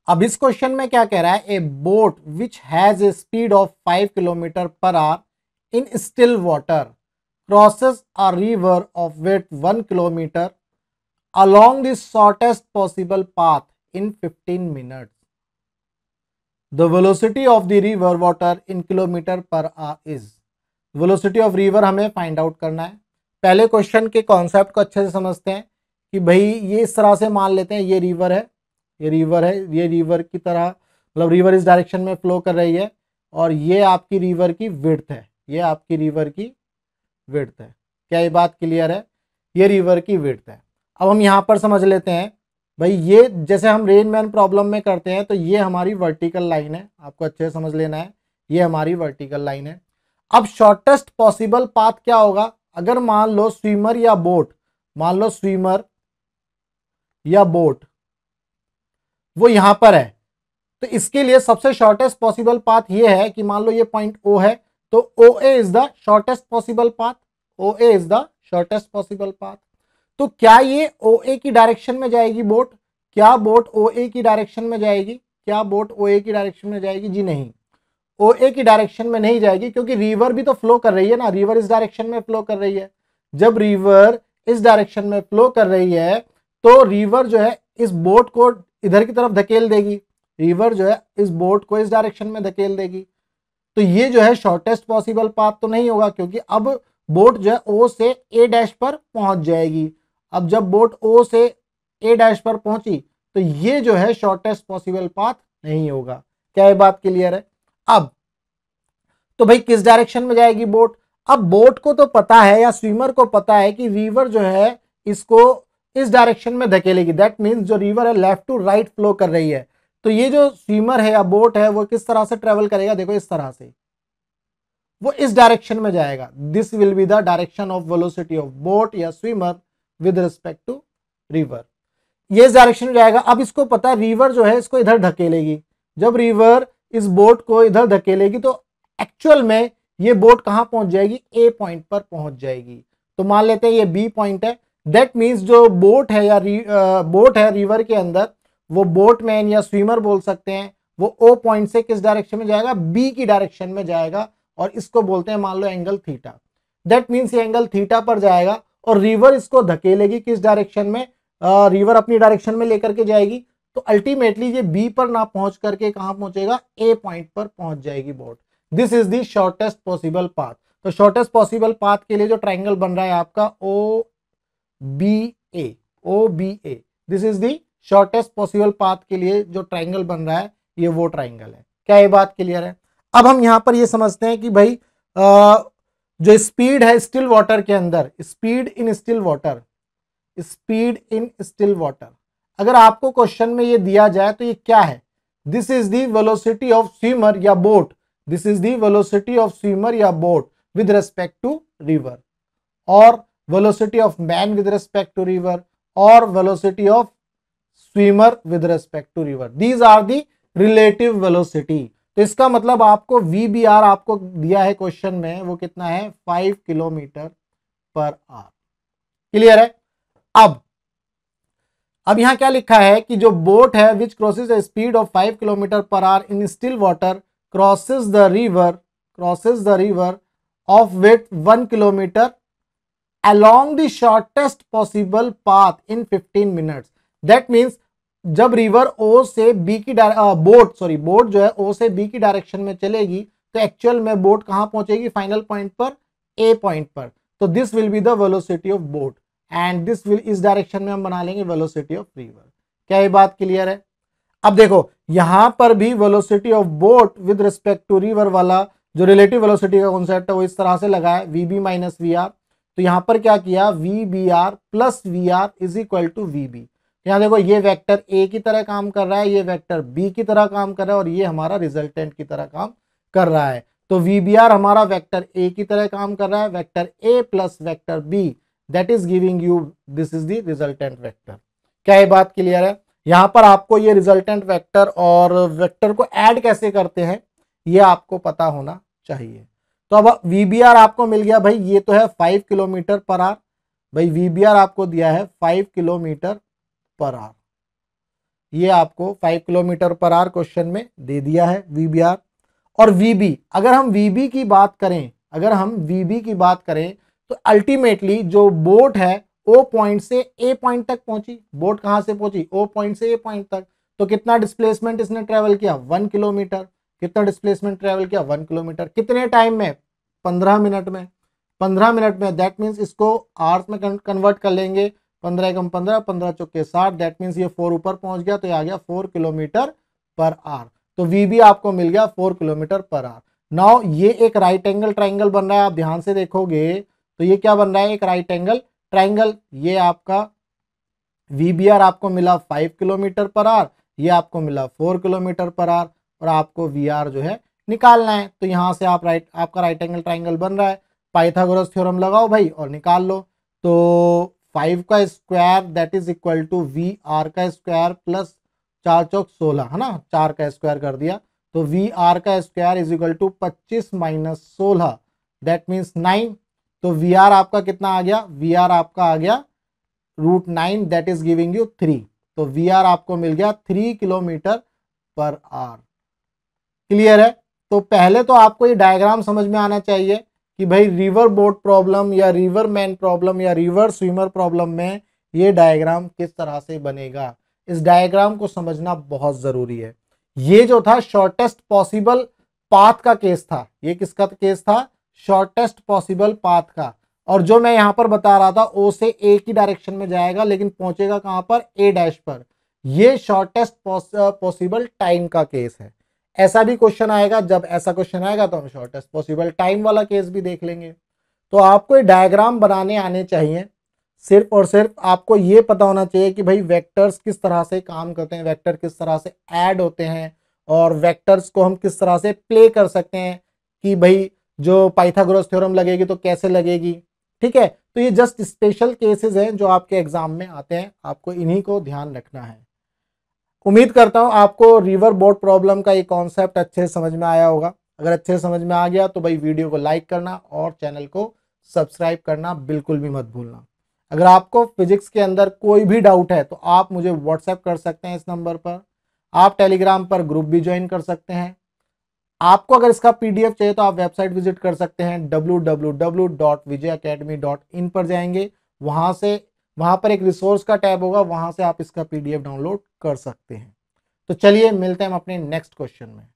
अब इस क्वेश्चन में क्या कह रहा है, ए boat which has a speed of 5 kilometre per hour in still water crosses a river of width 1 kilometre along the shortest possible path in 15 minutes. The velocity of the river water in kilometer per hour is. Velocity of river हमें find out करना है। पहले question के concept को अच्छे से समझते हैं कि भाई ये इस तरह से मान लेते हैं, ये रिवर है, ये रिवर है, ये रिवर की तरह मतलब रिवर इस डायरेक्शन में फ्लो कर रही है और ये आपकी रिवर की विड्थ है, ये आपकी रिवर की विड्थ है। क्या ये बात क्लियर है? ये रिवर की विड्थ है। अब हम यहाँ पर समझ लेते हैं भाई, ये जैसे हम रेन मैन प्रॉब्लम में करते हैं तो ये हमारी वर्टिकल लाइन है, आपको अच्छे से समझ लेना है, ये हमारी वर्टिकल लाइन है। अब शॉर्टेस्ट पॉसिबल पाथ क्या होगा? अगर मान लो स्विमर या बोट, मान लो स्विमर या बोट वो यहां पर है, तो इसके लिए सबसे शॉर्टेस्ट पॉसिबल पाथ ये है कि मान लो ये पॉइंट ओ है, तो O A is the shortest possible path, O A is the shortest possible path. तो क्या ये ओ ए की डायरेक्शन में जाएगी बोट? क्या बोट ओ ए की डायरेक्शन में जाएगी? क्या बोट ओ ए की डायरेक्शन में जाएगी? जी नहीं, ओ ए की डायरेक्शन में नहीं जाएगी, क्योंकि रिवर भी तो फ्लो कर रही है ना, रिवर इस डायरेक्शन में फ्लो कर रही है। जब रिवर इस डायरेक्शन में फ्लो कर रही है तो रिवर जो है इस बोट को इधर की तरफ धकेल देगी, रिवर जो है इस बोट को इस डायरेक्शन में धकेल देगी। तो ये जो है शॉर्टेस्ट पॉसिबल पाथ तो नहीं होगा, क्योंकि अब बोट जो है ओ से ए डैश पर पहुंच जाएगी। अब जब बोट ओ से ए डैश पर पहुंची तो ये जो है शॉर्टेस्ट पॉसिबल पाथ नहीं होगा। क्या ये बात क्लियर है? अब तो भाई किस डायरेक्शन में जाएगी बोट? अब बोट को तो पता है या स्विमर को पता है कि रिवर जो है इसको इस डायरेक्शन में धकेलेगी, दैट मीन्स जो रिवर है लेफ्ट टू राइट फ्लो कर रही है। तो ये जो स्विमर है या बोट है वो किस तरह से ट्रेवल करेगा? देखो इस तरह से, वो इस डायरेक्शन में जाएगा। This will be the direction of velocity of boat या swimmer with respect to river, ये इस डायरेक्शन में जाएगा। अब इसको पता है रिवर जो है इसको इधर धकेलेगी, जब रिवर इस बोट को इधर धकेलेगी तो एक्चुअल में ये बोट कहां पहुंच जाएगी? ए पॉइंट पर पहुंच जाएगी। तो मान लेते हैं ये बी पॉइंट है, दैट मीन्स जो बोट है या बोट है रिवर के अंदर, वो बोटमैन या स्विमर बोल सकते हैं, वो ओ पॉइंट से किस डायरेक्शन में जाएगा? बी की डायरेक्शन में जाएगा, और इसको बोलते हैं मान लो एंगल थीटा। दैट मीन्स ये एंगल थीटा पर जाएगा और रिवर इसको धकेलेगी किस डायरेक्शन में? रिवर अपनी डायरेक्शन में लेकर के जाएगी, तो अल्टीमेटली ये बी पर ना पहुंच करके कहां पहुंचेगा? ए पॉइंट पर पहुंच जाएगी boat. This is the shortest possible path. तो शॉर्टेस्ट पॉसिबल पाथ के लिए जो ट्राइंगल बन रहा है आपका O B A, O B A, this is the shortest possible path के लिए जो ट्राइंगल बन रहा है ये वो ट्राइंगल है। क्या ये बात क्लियर है? अब हम यहां पर ये समझते हैं कि भाई जो स्पीड है स्टिल वाटर के अंदर, speed in still water, speed in still water, अगर आपको क्वेश्चन में ये दिया जाए तो ये क्या है? This is the velocity of swimmer या boat, this is the velocity of swimmer या boat with respect to river, और velocity of man with respect to river, और velocity of swimmer with respect to river. These are the relative velocity. तो इसका मतलब आपको VBR आपको दिया है क्वेश्चन में, वो कितना है? 5 किलोमीटर पर आवर। क्लियर है? अब यहां क्या लिखा है कि जो बोट है which crosses the speed of 5 kilometre per hour in still water crosses the river of width 1 kilometre along the shortest possible path in 15 minutes। That means जब रिवर ओ से बी की बोट जो है ओ से B की direction में चलेगी तो एक्चुअल में बोट कहां पहुंचेगी? फाइनल पॉइंट पर, ए पॉइंट पर। तो this will be the velocity of boat and this will, इस डायरेक्शन में हम बना लेंगे वेलोसिटी ऑफ रिवर। क्या ये बात क्लियर है? अब देखो यहां पर भी velocity of boat with respect to river वाला जो रिलेटिव वेलोसिटी का कॉन्सेप्ट है वो इस तरह से लगा है, VB माइनस VR। तो यहां पर क्या किया? VBR plus VR is equal to VB। यहां देखो ये वेक्टर A की तरह काम कर रहा है, ये वेक्टर B की तरह काम कर रहा है, और ये हमारा रिजल्टेंट की तरह काम कर रहा है। तो VBR हमारा वेक्टर A की तरह काम कर रहा है, vector A plus vector B, that is giving you, this is the resultant vector. क्या ये बात क्लियर है? यहां पर आपको ये रिजल्टेंट वेक्टर और वेक्टर को ऐड कैसे करते हैं ये आपको पता होना चाहिए। तो अब VBR आपको मिल गया भाई, ये तो है 5 किलोमीटर पर आवर, भाई VBR आपको दिया है 5 किलोमीटर पर आवर। ये आपको 5 किलोमीटर पर आवर क्वेश्चन में दे दिया है VBR। और VB, अगर हम VB की बात करें, तो अल्टीमेटली जो बोट है O पॉइंट से A पॉइंट तक पहुंची। बोट कहां से पहुंची? O पॉइंट से A पॉइंट तक। तो कितना डिस्प्लेसमेंट इसने ट्रेवल किया? 1 किलोमीटर। कितना डिस्प्लेसमेंट ट्रेवल किया? 1 किलोमीटर। कितने टाइम में? 15 मिनट में। 15 मिनट में, दैट मीन्स इसको आवर्स में कन्वर्ट कर लेंगे। 15 एकम 15, 15 चौके 60, दैट मीन्स ये 4 ऊपर पहुंच गया, तो ये आ गया 4 किलोमीटर पर आवर। तो VB आपको मिल गया 4 किलोमीटर पर आवर। नाउ ये एक राइट एंगल ट्राइंगल बन रहा है, आप ध्यान से देखोगे तो ये क्या बन रहा है? एक राइट एंगल ट्राइंगल। ये आपका VBR आपको मिला 5 किलोमीटर पर आवर, ये आपको मिला 4 किलोमीटर पर आवर, और आपको VR जो है निकालना है। तो यहां से आपका राइट एंगल ट्राइंगल बन रहा है। पाइथागोरस थ्योरम लगाओ भाई और निकाल लो। तो 5 का square that is equal to VR का स्क्वायर प्लस 4 चौक 16, है ना, 4 का स्क्वायर कर दिया। तो VR का square is equal to 25 minus 16 that means 9। तो VR आपका कितना आ गया? VR आपका आ गया √9 दैट इज गिविंग यू 3। तो VR आपको मिल गया 3 किलोमीटर पर आवर। क्लियर है? तो पहले तो आपको ये डायग्राम समझ में आना चाहिए कि भाई रिवर बोट प्रॉब्लम या रिवर मैन प्रॉब्लम या रिवर स्विमर प्रॉब्लम में ये डायग्राम किस तरह से बनेगा। इस डायग्राम को समझना बहुत जरूरी है। ये जो था शॉर्टेस्ट पॉसिबल पाथ का केस था। ये किसका केस था? शॉर्टेस्ट पॉसिबल पाथ का। और जो मैं यहां पर बता रहा था O से A की डायरेक्शन में जाएगा, लेकिन पहुंचेगा कहां पर? A डैश पर। ये शॉर्टेस्ट पॉसिबल टाइम का केस है। ऐसा भी क्वेश्चन आएगा, जब ऐसा क्वेश्चन आएगा तो हम शॉर्टेस्ट पॉसिबल टाइम वाला केस भी देख लेंगे। तो आपको ये डायग्राम बनाने आने चाहिए। सिर्फ और सिर्फ आपको ये पता होना चाहिए कि भाई वेक्टर्स किस तरह से काम करते हैं, वेक्टर किस तरह से ऐड होते हैं, और वेक्टर्स को हम किस तरह से प्ले कर सकते हैं कि भाई जो पाइथागोरस थ्योरम लगेगी तो कैसे लगेगी। ठीक है, तो ये जस्ट स्पेशल केसेस हैं जो आपके एग्जाम में आते हैं, आपको इन्हीं को ध्यान रखना है। उम्मीद करता हूं आपको रिवर बोट प्रॉब्लम का ये कॉन्सेप्ट अच्छे से समझ में आया होगा। अगर अच्छे से समझ में आ गया तो भाई वीडियो को लाइक करना और चैनल को सब्सक्राइब करना बिल्कुल भी मत भूलना। अगर आपको फिजिक्स के अंदर कोई भी डाउट है तो आप मुझे व्हाट्सएप कर सकते हैं इस नंबर पर। आप टेलीग्राम पर ग्रुप भी ज्वाइन कर सकते हैं। आपको अगर इसका PDF चाहिए तो आप वेबसाइट विजिट कर सकते हैं, www.vijayacademy.in पर जाएंगे। वहां पर एक रिसोर्स का टैब होगा, वहां से आप इसका PDF डाउनलोड कर सकते हैं। तो चलिए मिलते हैं हम अपने नेक्स्ट क्वेश्चन में।